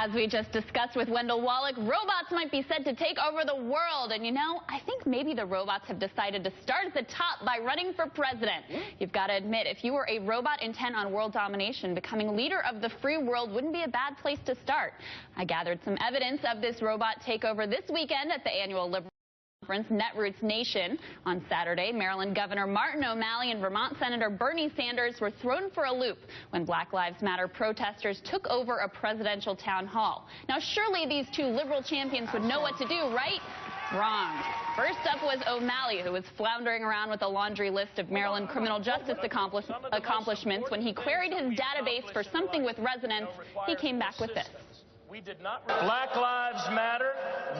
As we just discussed with Wendell Wallach, robots might be said to take over the world. And you know, I think maybe the robots have decided to start at the top by running for president. You've got to admit, if you were a robot intent on world domination, becoming leader of the free world wouldn't be a bad place to start. I gathered some evidence of this robot takeover this weekend at the annual Liberal Conference, Netroots Nation. On Saturday, Maryland Governor Martin O'Malley and Vermont Senator Bernie Sanders were thrown for a loop when Black Lives Matter protesters took over a presidential town hall. Now, surely these two liberal champions would know what to do, right? Wrong. First up was O'Malley, who was floundering around with a laundry list of Maryland criminal justice accomplishments. When he queried his database for something with resonance, he came back with this. Black lives matter,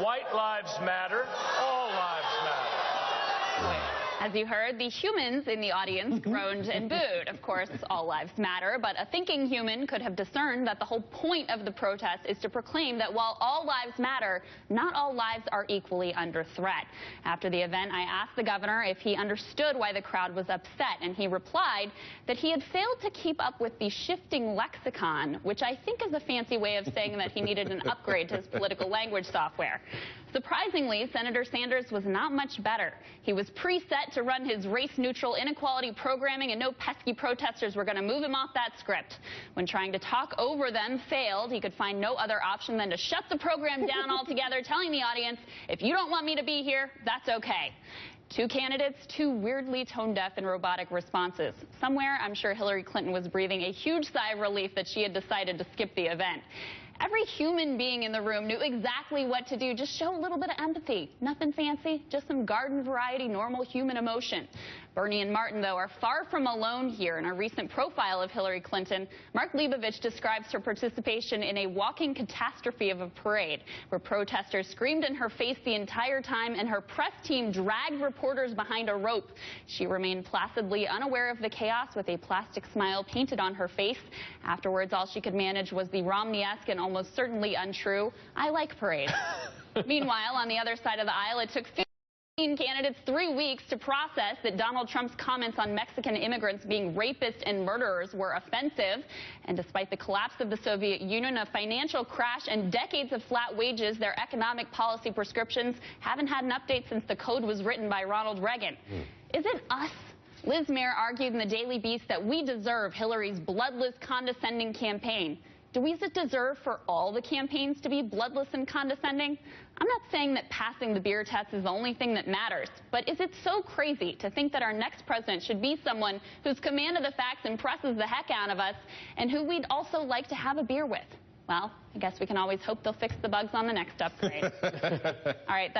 white lives matter, all lives matter. As you heard, the humans in the audience groaned and booed. Of course, all lives matter, but a thinking human could have discerned that the whole point of the protest is to proclaim that while all lives matter, not all lives are equally under threat. After the event, I asked the governor if he understood why the crowd was upset, and he replied that he had failed to keep up with the shifting lexicon, which I think is a fancy way of saying that he needed an upgrade to his political language software. Surprisingly, Senator Sanders was not much better. He was preset to run his race-neutral inequality programming, and no pesky protesters were going to move him off that script. When trying to talk over them failed, he could find no other option than to shut the program down altogether, telling the audience, if you don't want me to be here, that's okay. Two candidates, two weirdly tone-deaf and robotic responses. Somewhere, I'm sure Hillary Clinton was breathing a huge sigh of relief that she had decided to skip the event. Every human being in the room knew exactly what to do. Just show a little bit of empathy. Nothing fancy, just some garden variety, normal human emotion. Bernie and Martin, though, are far from alone here. In a recent profile of Hillary Clinton, Mark Leibovich describes her participation in a walking catastrophe of a parade, where protesters screamed in her face the entire time and her press team dragged reporters behind a rope. She remained placidly unaware of the chaos with a plastic smile painted on her face. Afterwards, all she could manage was the Romney-esque and almost certainly untrue, "I like parades." Meanwhile, on the other side of the aisle, it took 15 candidates 3 weeks to process that Donald Trump's comments on Mexican immigrants being rapists and murderers were offensive. And despite the collapse of the Soviet Union, a financial crash, and decades of flat wages, their economic policy prescriptions haven't had an update since the code was written by Ronald Reagan. Is it us? Liz Mayer argued in the Daily Beast that we deserve Hillary's bloodless, condescending campaign. Do we deserve for all the campaigns to be bloodless and condescending? I'm not saying that passing the beer test is the only thing that matters, but is it so crazy to think that our next president should be someone whose command of the facts impresses the heck out of us and who we'd also like to have a beer with? Well, I guess we can always hope they'll fix the bugs on the next upgrade. All right.